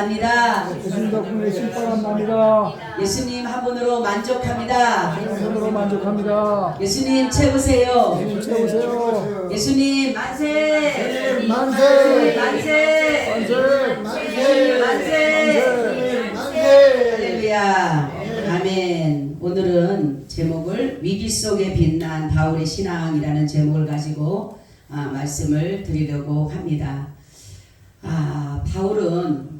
납니다. 예수님 덕분에 신바람 납니다. 예수님 한 분으로 만족합니다. 예수님으로 만족합니다. 예수님 채우세요. 예수님 채우세요. 예수님 만세! 만세! 만세! 만세! 만세! 할렐루야. 아멘. 오늘은 제목을 위기 속에 빛난 바울의 신앙이라는 제목을 가지고 말씀을 드리려고 합니다. 바울은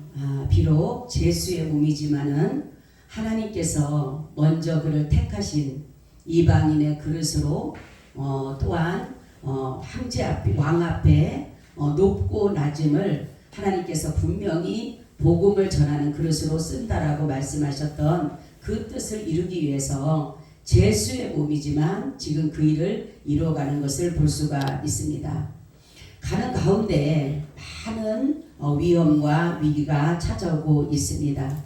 비록 제수의 몸이지만은 하나님께서 먼저 그를 택하신 이방인의 그릇으로 또한 황제 앞에 왕 앞에 높고 낮음을 하나님께서 분명히 복음을 전하는 그릇으로 쓴다라고 말씀하셨던 그 뜻을 이루기 위해서 제수의 몸이지만 지금 그 일을 이루어가는 것을 볼 수가 있습니다. 가는 가운데 많은 위험과 위기가 찾아오고 있습니다.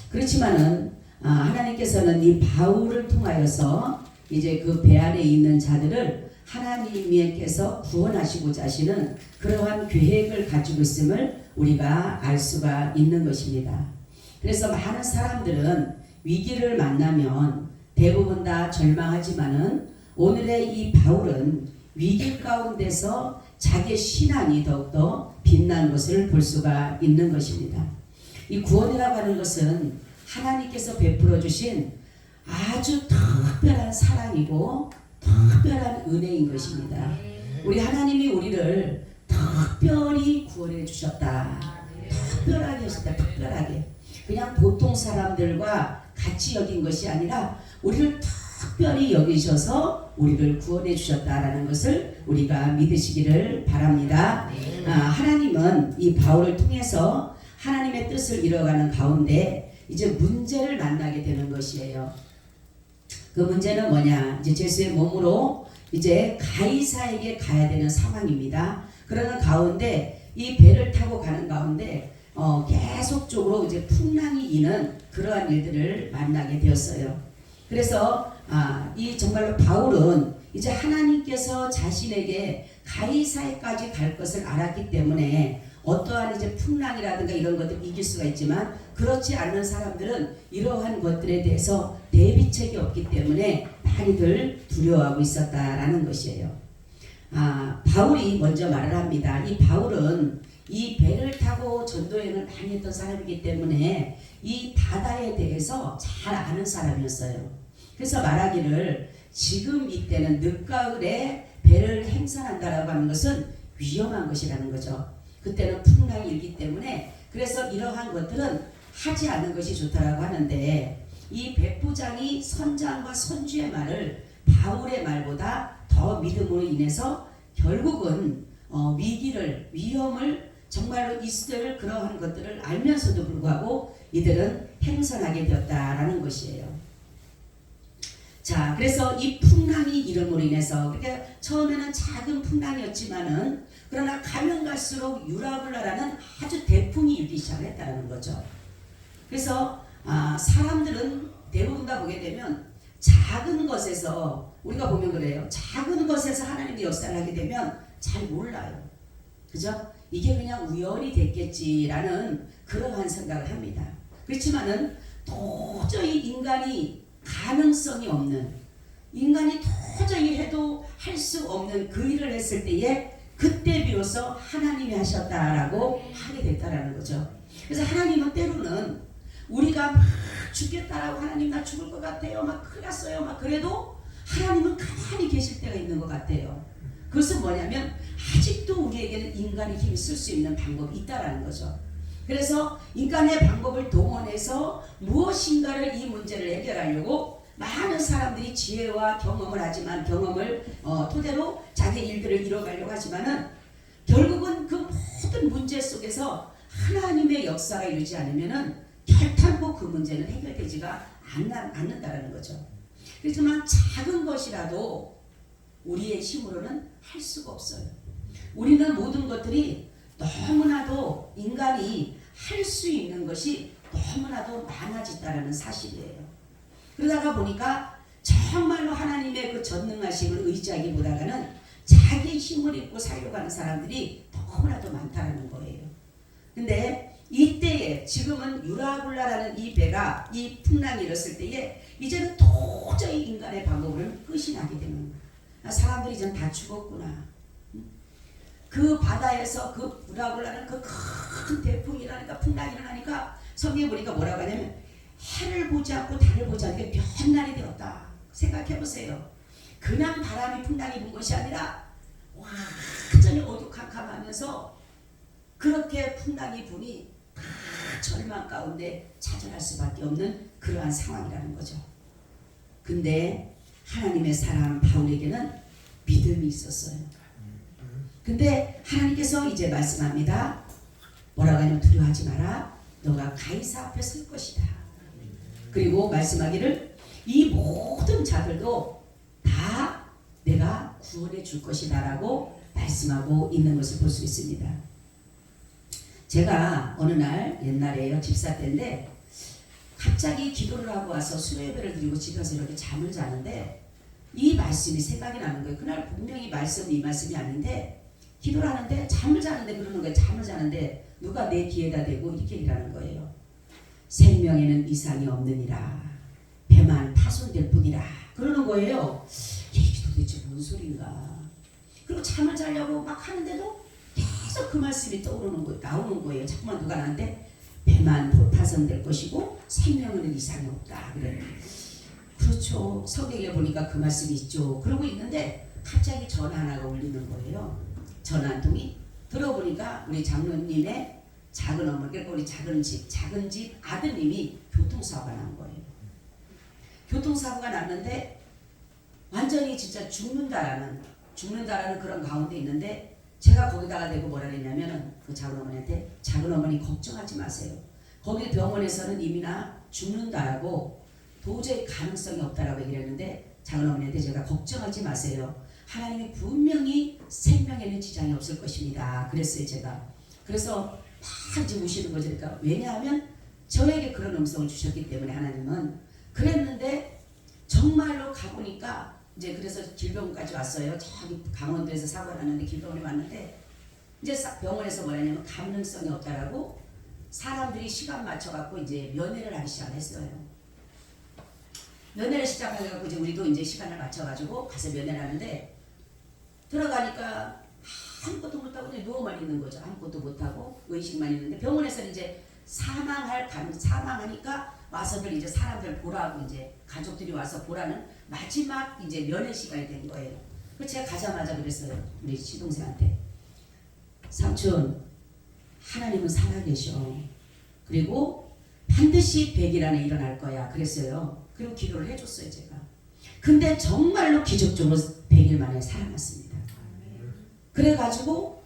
그렇지만은 하나님께서는 이 바울을 통하여서 이제 그 배 안에 있는 자들을 하나님께서 구원하시고자 하시는 그러한 계획을 가지고 있음을 우리가 알 수가 있는 것입니다. 그래서 많은 사람들은 위기를 만나면 대부분 다 절망하지만은 오늘의 이 바울은 위기 가운데서 자기의 신앙이 더욱더 빛난 것을 볼 수가 있는 것입니다. 이 구원이라고 하는 것은 하나님께서 베풀어 주신 아주 특별한 사랑이고 특별한 은혜인 것입니다. 우리 하나님이 우리를 특별히 구원해 주셨다. 특별하게 하셨다. 특별하게. 그냥 보통 사람들과 같이 여긴 것이 아니라 우리를 특별히 여기셔서 우리를 구원해 주셨다라는 것을 우리가 믿으시기를 바랍니다. 하나님은 이 바울을 통해서 하나님의 뜻을 이뤄가는 가운데 이제 문제를 만나게 되는 것이에요. 그 문제는 뭐냐? 이제 제수의 몸으로 이제 가이사에게 가야 되는 상황입니다. 그러는 가운데 이 배를 타고 가는 가운데 계속적으로 이제 풍랑이 이는 그러한 일들을 만나게 되었어요. 그래서 이 정말로 바울은 이제 하나님께서 자신에게 가이사에까지 갈 것을 알았기 때문에 어떠한 이제 풍랑이라든가 이런 것들 이길 수가 있지만 그렇지 않은 사람들은 이러한 것들에 대해서 대비책이 없기 때문에 많이들 두려워하고 있었다라는 것이에요. 바울이 먼저 말을 합니다. 이 바울은 이 배를 타고 전도여행을 많이 했던 사람이기 때문에 이 바다에 대해서 잘 아는 사람이었어요. 그래서 말하기를 지금 이때는 늦가을에 배를 행선한다라고 하는 것은 위험한 것이라는 거죠. 그때는 풍랑이 일기 때문에 그래서 이러한 것들은 하지 않는 것이 좋다라고 하는데 이 백부장이 선장과 선주의 말을 바울의 말보다 더 믿음으로 인해서 결국은 위험을 정말로 있을 그러한 것들을 알면서도 불구하고 이들은 행선하게 되었다라는 것이에요. 자, 그래서 이 풍랑이 이름으로 인해서 그러니까 처음에는 작은 풍랑이었지만은 그러나 가면 갈수록 유라굴라라는 아주 대풍이 일기 시작했다는 거죠. 그래서 사람들은 대부분 다 보게 되면 작은 것에서 우리가 보면 그래요. 작은 것에서 하나님의 역사를 하게 되면 잘 몰라요. 그죠? 이게 그냥 우연이 됐겠지라는 그러한 생각을 합니다. 그렇지만은 도저히 인간이 가능성이 없는 인간이 도저히 해도 할 수 없는 그 일을 했을 때에 그때 비로소 하나님이 하셨다라고 하게 됐다라는 거죠. 그래서 하나님은 때로는 우리가 막 죽겠다라고 하나님 나 죽을 것 같아요. 막 큰일 났어요. 막 그래도 하나님은 가만히 계실 때가 있는 것 같아요. 그것은 뭐냐면 아직도 우리에게는 인간의 힘을 쓸 수 있는 방법이 있다라는 거죠. 그래서 인간의 방법을 동원해서 무엇인가를 이 문제를 해결하려고 많은 사람들이 지혜와 경험을 하지만 경험을 토대로 자기 일들을 이뤄가려고 하지만은 결국은 그 모든 문제 속에서 하나님의 역사가 이루지 않으면은 결탄코 그 문제는 해결되지가 않는다라는 거죠. 그렇지만 작은 것이라도 우리의 힘으로는 할 수가 없어요. 우리는 모든 것들이 너무나도 인간이 할 수 있는 것이 너무나도 많아졌다는 사실이에요. 그러다가 보니까 정말로 하나님의 그 전능하심을 의지하기보다는 자기 힘을 입고 살려고 하는 사람들이 너무나도 많다는 거예요. 근데 이때에 그런데 지금은 유라굴라라는 이 배가 이 풍랑이 일었을 때에 이제는 도저히 인간의 방법으로는 끝이 나게 되는 거야. 사람들이 이제는 다 죽었구나. 그 바다에서 그 유라굴라는 그 큰 대풍이 일어나니까 풍랑이 일어나니까 성경에 보니까 뭐라고 하냐면 해를 보지 않고 달을 보지 않게 변날이 되었다. 생각해 보세요. 그냥 바람이 풍랑이 분 것이 아니라 완전히 어두컴컴하면서 그렇게 풍랑이 부니 다 절망 가운데 좌절할 수밖에 없는 그러한 상황이라는 거죠. 근데 하나님의 사람 바울에게는 믿음이 있었어요. 근데 하나님께서 이제 말씀합니다. 뭐라고 하냐면 두려워하지 마라. 너가 가이사 앞에 설 것이다. 그리고 말씀하기를 이 모든 자들도 다 내가 구원해 줄 것이다 라고 말씀하고 있는 것을 볼 수 있습니다. 제가 어느 날 옛날에요 집사 때인데 갑자기 기도를 하고 와서 수요 예배를 드리고 집에 가서 이렇게 잠을 자는데 이 말씀이 생각이 나는 거예요. 그날 분명히 이 말씀이 아닌데 기도를 하는데 잠을 자는데 그러는 거예요. 잠을 자는데 누가 내 귀에다 대고 이렇게 일하는 거예요. 생명에는 이상이 없느니라. 배만 파손될 뿐이라. 그러는 거예요. 이게 도대체 뭔 소린가. 그리고 잠을 자려고 막 하는데도 계속 그 말씀이 떠오르는 거예요. 나오는 거예요. 자꾸만 누가 나한테 배만 파손될 것이고 생명에는 이상이 없다. 그래. 그렇죠. 성경에 보니까 그 말씀이 있죠. 그러고 있는데 갑자기 전화 하나가 울리는 거예요. 전화 한 통이 들어보니까 우리 장로님의 작은 어머니, 그러니까 우리 작은 집 아드님이 교통사고가 난 거예요. 교통사고가 났는데 완전히 진짜 죽는다라는 그런 가운데 있는데 제가 거기다가 대고 뭐라 그랬냐면은 그 작은 어머니한테 작은 어머니 걱정하지 마세요. 거기 병원에서는 이미나 죽는다라고 도저히 가능성이 없다라고 얘기를 했는데 작은 어머니한테 제가 걱정하지 마세요. 하나님이 분명히 생명에는 지장이 없을 것입니다. 그랬어요 제가. 그래서 막 이제 우시는 거죠. 그러니까 왜냐하면 저에게 그런 음성을 주셨기 때문에 하나님은 그랬는데 정말로 가보니까 이제 그래서 길병원까지 왔어요. 저기 강원도에서 사고가 났는데 길병원에 왔는데 이제 병원에서 뭐라냐면 가능성이 없다라고 사람들이 시간 맞춰갖고 이제 면회를 하기 시작했어요. 면회를 시작해갖고 이제 우리도 이제 시간을 맞춰가지고 가서 면회를 하는데 들어가니까 아무것도 못하고 그냥 누워만 있는 거죠. 아무것도 못하고 의식만 있는데 병원에서는 이제 사망하니까 와서들 이제 사람들 보라고 이제 가족들이 와서 보라는 마지막 이제 면회 시간이 된 거예요. 그래서 제가 가자마자 그랬어요. 우리 시동생한테. 삼촌, 하나님은 살아계셔. 그리고 반드시 100일 안에 일어날 거야. 그랬어요. 그리고 기도를 해줬어요 제가. 근데 정말로 기적적으로 100일 만에 살아났습니다. 그래가지고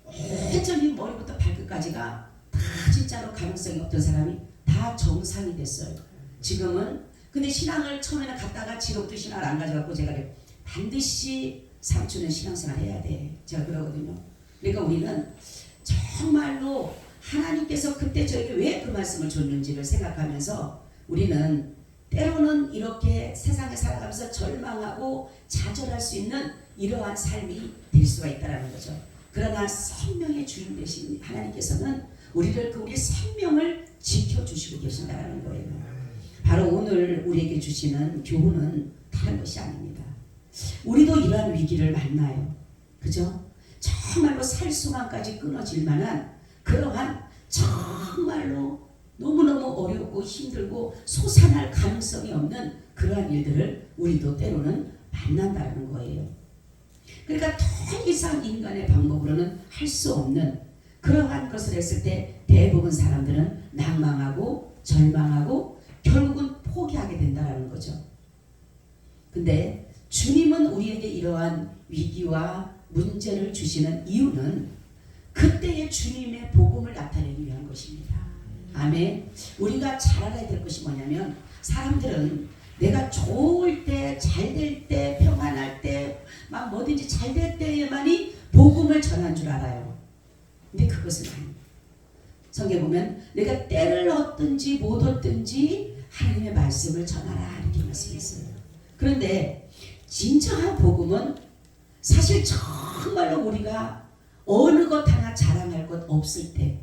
완전히 머리부터 발끝까지가 다 진짜로 가능성이 없던 사람이 다 정상이 됐어요. 지금은. 근데 신앙을 처음에는 갔다가 지금도 신앙을 안 가져갖고 제가 반드시 삼촌은 신앙생활 해야 돼. 제가 그러거든요. 그러니까 우리는 정말로 하나님께서 그때 저에게 왜 그 말씀을 줬는지를 생각하면서 우리는 때로는 이렇게 세상에 살아가면서 절망하고 좌절할 수 있는 이러한 삶이 될 수가 있다는 거죠. 그러나 생명의 주인 되신 하나님께서는 우리의 생명을 지켜주시고 계신다는 거예요. 바로 오늘 우리에게 주시는 교훈은 다른 것이 아닙니다. 우리도 이러한 위기를 만나요. 그죠? 정말로 살 수만까지 끊어질 만한 그러한 정말로 너무너무 어렵고 힘들고 솟아날 가능성이 없는 그러한 일들을 우리도 때로는 만난다는 거예요. 그러니까 더 이상 인간의 방법으로는 할 수 없는 그러한 것을 했을 때 대부분 사람들은 낭망하고 절망하고 결국은 포기하게 된다는 거죠. 근데 주님은 우리에게 이러한 위기와 문제를 주시는 이유는 그때의 주님의 복음을 나타내기 위한 것입니다. 아멘. 우리가 잘 알아야 될 것이 뭐냐면 사람들은 내가 좋을 때, 잘 될 때, 평안할 때, 막 뭐든지 잘 될 때에만이 복음을 전한 줄 알아요. 근데 그것은 아닙니다. 성경에 보면 내가 때를 얻든지 못 얻든지 하나님의 말씀을 전하라 이렇게 말씀했어요. 그런데 진정한 복음은 사실 정말로 우리가 어느 것 하나 자랑할 것 없을 때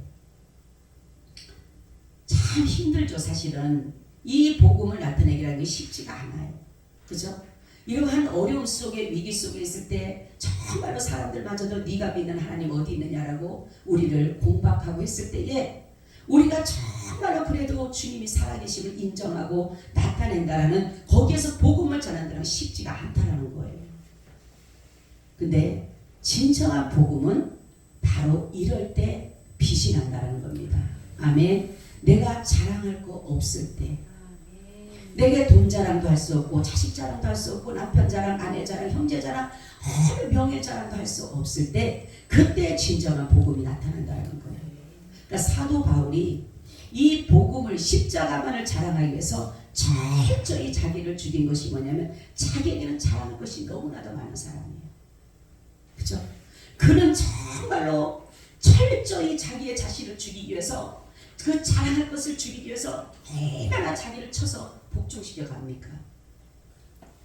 참 힘들죠. 사실은 이 복음을 나타내기라는 게 쉽지가 않아요. 그죠? 이러한 어려움 속에 위기 속에 있을 때 정말로 사람들마저도 네가 믿는 하나님 어디 있느냐라고 우리를 공박하고 했을 때에 우리가 정말로 그래도 주님이 살아계심을 인정하고 나타낸다라는 거기에서 복음을 전한다는 건 쉽지가 않다라는 거예요. 근데 진정한 복음은 바로 이럴 때 빛이 난다는 겁니다. 아멘. 내가 자랑할 거 없을 때, 내게 돈 자랑도 할 수 없고 자식 자랑도 할 수 없고 남편 자랑, 아내 자랑, 형제 자랑, 명예 자랑도 할 수 없을 때 그때 진정한 복음이 나타난다는 거예요. 그러니까 사도 바울이 이 복음을 십자가만을 자랑하기 위해서 철저히 자기를 죽인 것이 뭐냐면 자기에게는 자랑할 것이 너무나도 많은 사람이에요. 그죠? 그는 정말로 철저히 자기의 자신을 죽이기 위해서 그 자랑할 것을 죽이기 위해서 얼마나 자기를 쳐서 복종시켜 갑니까?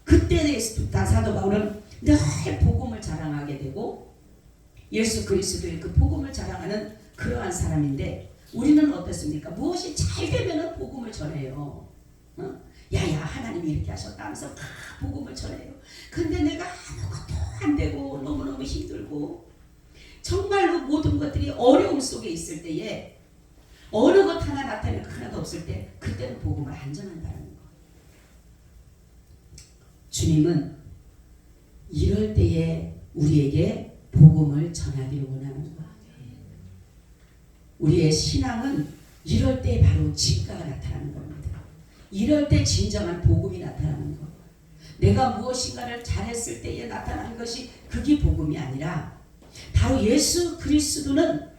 그때 사도 바울은 늘 복음을 자랑하게 되고 예수 그리스도의 그 복음을 자랑하는 그러한 사람인데 우리는 어떻습니까? 무엇이 잘 되면은 복음을 전해요. 야야 하나님이 이렇게 하셨다면서 다 복음을 전해요. 근데 내가 아무것도 안 되고 너무너무 힘들고 정말로 모든 것들이 어려움 속에 있을 때에 어느 것 하나 나타내는 거 하나도 없을 때 그때는 복음을 안 전한다는 거. 주님은 이럴 때에 우리에게 복음을 전하기를 원하는 거예요. 우리의 신앙은 이럴 때 바로 진가가 나타나는 겁니다. 이럴 때 진정한 복음이 나타나는 거. 내가 무엇인가를 잘했을 때에 나타나는 것이 그게 복음이 아니라 바로 예수 그리스도는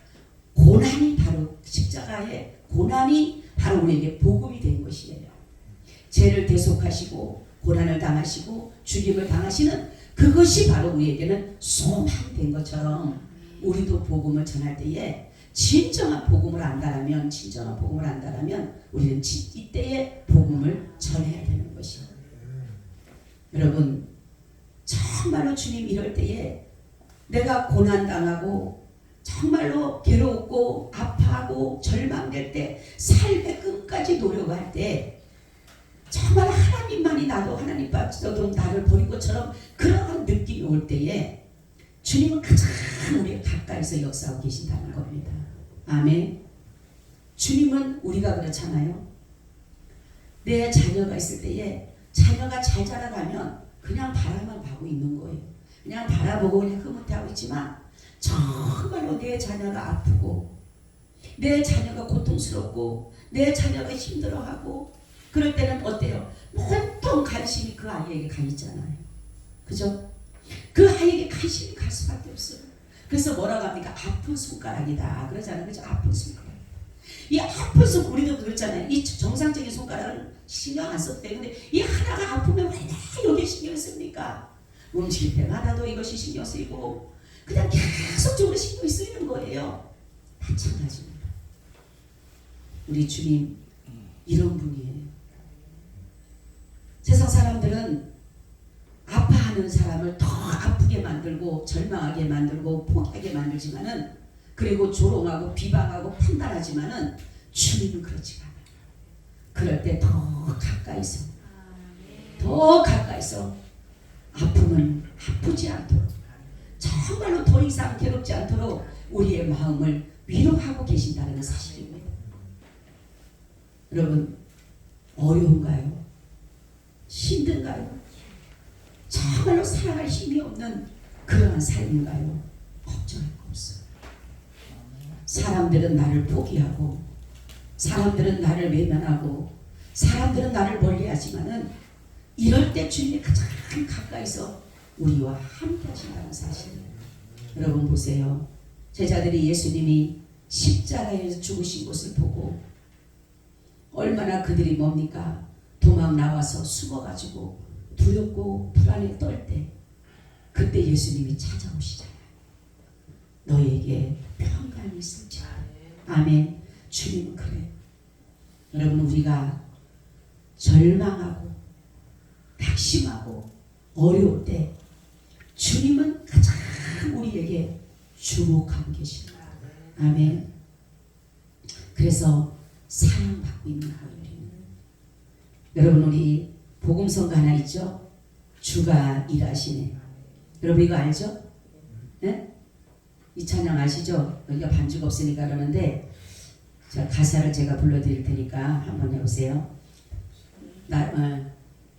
고난이 바로 십자가의 고난이 바로 우리에게 복음이 된 것이에요. 죄를 대속하시고 고난을 당하시고 죽임을 당하시는 그것이 바로 우리에게는 소망이 된 것처럼 우리도 복음을 전할 때에 진정한 복음을 안다라면 우리는 이때에 복음을 전해야 되는 것이에요. 여러분 정말로 주님 이럴 때에 내가 고난당하고 정말로 괴롭고 아파하고 절망될 때 삶의 끝까지 노력할 때 정말 하나님만이 나도 하나님 빠져도 나를 버린 것처럼 그러한 느낌이 올 때에 주님은 가장 우리 가까이서 역사하고 계신다는 겁니다. 아멘. 주님은 우리가 그렇잖아요. 내 자녀가 있을 때에 자녀가 잘 자라가면 그냥 바라만 보고 있는 거예요. 그냥 바라보고 그냥 흐뭇해하고 있지만 정말로 내 자녀가 아프고 내 자녀가 고통스럽고 내 자녀가 힘들어하고 그럴 때는 어때요? 온통 관심이 그 아이에게 가 있잖아요. 그죠? 그 아이에게 관심이 갈 수밖에 없어요. 그래서 뭐라고 합니까? 아픈 손가락이다 그러잖아요. 그죠? 아픈 손가락. 이 아픈 손 우리도 그렇잖아요. 이 정상적인 손가락은 신경 안 써도 돼. 근데 이 하나가 아프면 왜 여기 신경 씁니까? 움직일 때마다도 이것이 신경 쓰이고 그냥 계속적으로 신경이 쓰이는 거예요. 마찬가지입니다. 우리 주님 이런 분이에요. 세상 사람들은 아파하는 사람을 더 아프게 만들고 절망하게 만들고 포기하게 만들지만은 그리고 조롱하고 비방하고 판단하지만은 주님은 그렇지가 않아요. 그럴 때 더 가까이서 아픔은 아프지 않도록 정말로 더 이상 괴롭지 않도록 우리의 마음을 위로하고 계신다는 사실입니다. 여러분 어려운가요? 힘든가요? 정말로 살아갈 힘이 없는 그러한 삶인가요? 걱정할 거 없어요. 사람들은 나를 포기하고 사람들은 나를 외면하고 사람들은 나를 멀리하지만은 이럴 때 주님이 가장 가까이서 우리와 함께 하신다는 사실이에요. 여러분 보세요. 제자들이 예수님이 십자가에서 죽으신 것을 보고 얼마나 그들이 뭡니까? 도망 나와서 숨어가지고 두렵고 불안에 떨 때 그때 예수님이 찾아오시잖아요. 너에게 평강이 있을지어다. 아멘. 주님은 그래. 여러분 우리가 절망하고 낙심하고 어려울 때 주님은 가장 우리에게 주목하고 계십니다. 아멘. 그래서 사랑받고 있는 거예요. 여러분 우리 복음성가 하나 있죠? 주가 일하시네. 여러분 이거 알죠? 네? 이 찬양 아시죠? 여기가 반주가 없으니까 그러는데 자, 가사를 제가 불러드릴 테니까 한번 해보세요.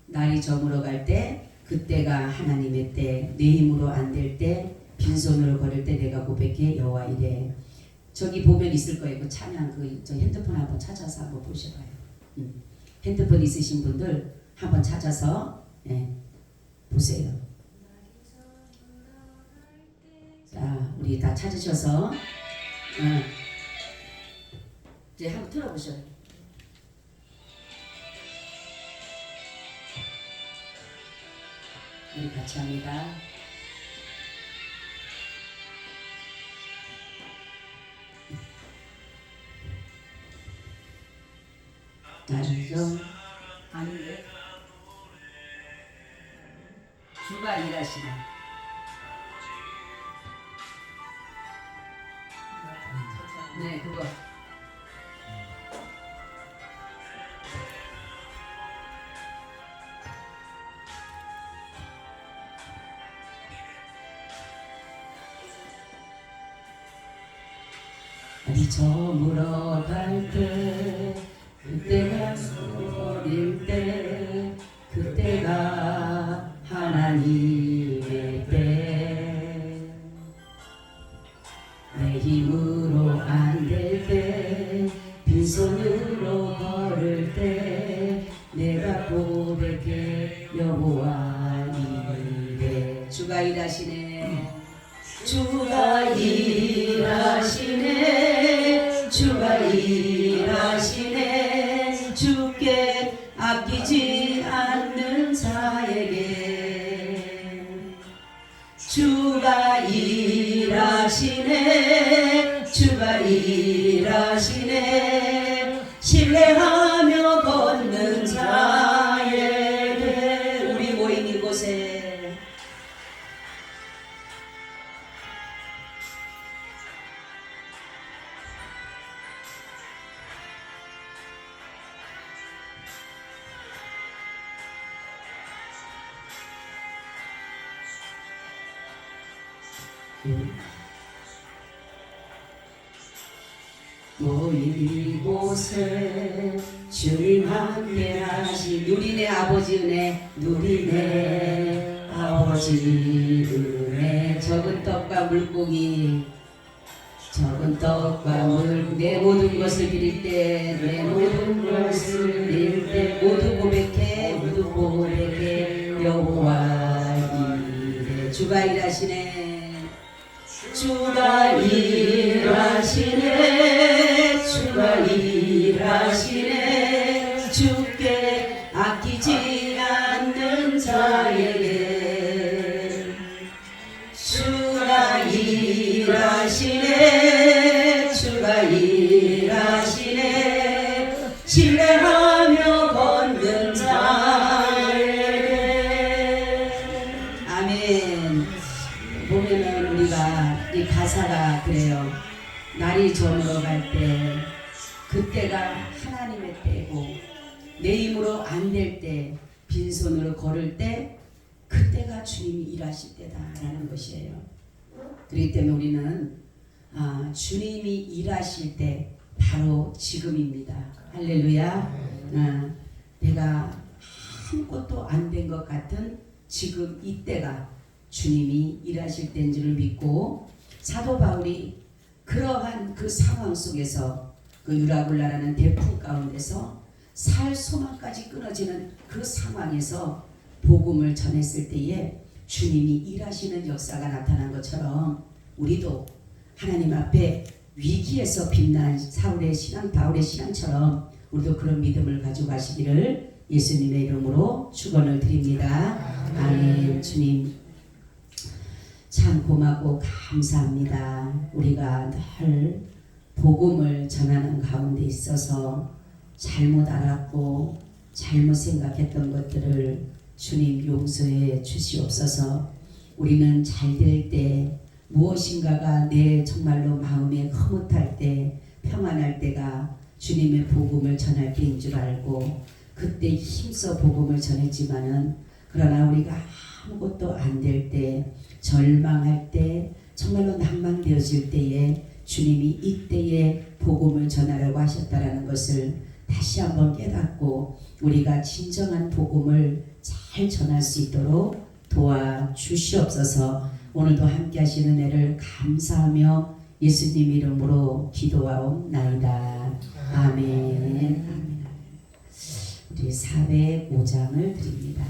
날이 저물어 갈 때 그때가 하나님의 때 내 힘으로 안 될 때 빈손으로 걸을 때 내가 고백해 여호와 이래. 저기 보면 있을 거예요. 그 찬양 저 핸드폰 한번 찾아서 한번 보셔봐요. 핸드폰 있으신 분들 한번 찾아서 보세요. 자, 우리 다 찾으셔서 이제 한번 틀어보셔요. 우리 같이 합니다. 아니죠? 아닌데? 주가 일하시네. 네, 그거. 날이 저물어 갈 때 그때가 어릴 때 그때가 하나님의 때 내 힘으로 안 될 때 빈손으로 걸을 때 내가 고백해 여호와 이래. 주가 일하시네. 주가 일하시네. 주가 일하시네. 주께 아끼지 않는 자에게 주가 일하시네. 주가 일하시네. 신뢰하며 걷는 자에게. 우리 모인 이곳에 모인 이곳에 주님 함께 하신 누리네 아버지 은혜. 누리네 아버지 은혜. 적은 떡과 물고기 적은 떡과 물 내 모든 것을 드릴 때 내 모든 것을 드릴 때 모두 고백해 모두 고백해 여호와 이래. 주가 일하시네. 주가 일하시네. 주가 일하시네. 주께 아끼지 않는 자에게 주가 일하시네. 주가 일하시네. 신뢰하며 걷는 자에게. 아멘. 보면은 우리가 이 가사가 그래요. 날이 저물어 갈 때 그때가 하나님의 때고 내 힘으로 안 될 때 빈손으로 걸을 때 그때가 주님이 일하실 때다라는 것이에요. 그렇기 때문에 우리는 주님이 일하실 때 바로 지금입니다. 할렐루야. 내가 아무것도 안 된 것 같은 지금 이때가 주님이 일하실 때인 줄을 믿고 사도 바울이 그러한 그 상황 속에서 그 유라굴라라는 대풍 가운데서 살 소망까지 끊어지는 그 상황에서 복음을 전했을 때에 주님이 일하시는 역사가 나타난 것처럼 우리도 하나님 앞에 위기에서 빛난 사울의 신앙, 바울의 신앙처럼 우리도 그런 믿음을 가지고 가시기를 예수님의 이름으로 축원을 드립니다. 아멘. 주님 참 고맙고 감사합니다. 우리가 늘 복음을 전하는 가운데 있어서 잘못 알았고 잘못 생각했던 것들을 주님 용서해 주시옵소서. 우리는 잘 될 때 무엇인가가 내 정말로 마음에 흐뭇할 때 평안할 때가 주님의 복음을 전할 때인 줄 알고 그때 힘써 복음을 전했지만은 그러나 우리가 아무것도 안 될 때, 절망할 때, 정말로 낭망되어질 때에 주님이 이때에 복음을 전하라고 하셨다라는 것을 다시 한번 깨닫고 우리가 진정한 복음을 잘 전할 수 있도록 도와주시옵소서. 오늘도 함께 하시는 애를 감사하며 예수님 이름으로 기도하옵나이다. 아멘. 우리 405장을 드립니다.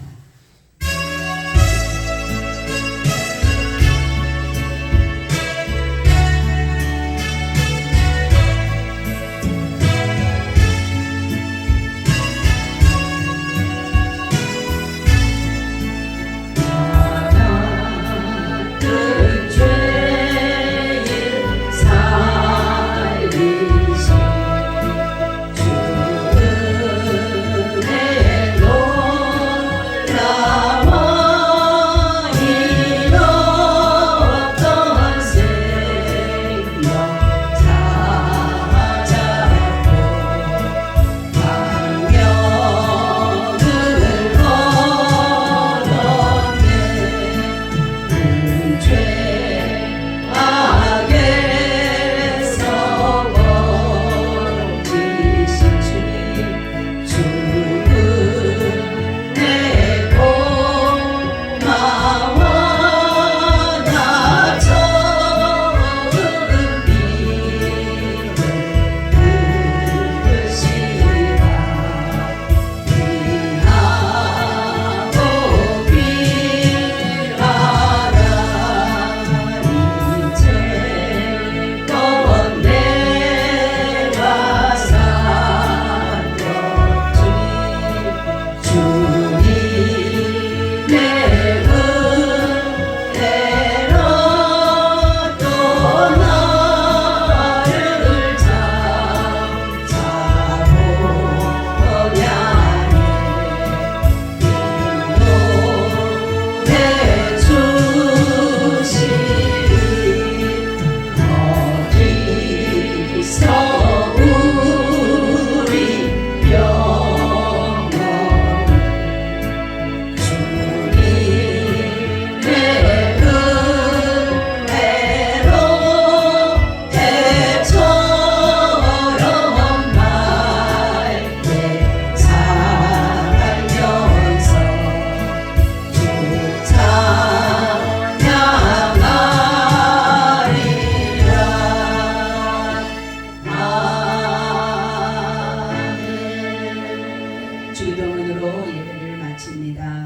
주기도문으로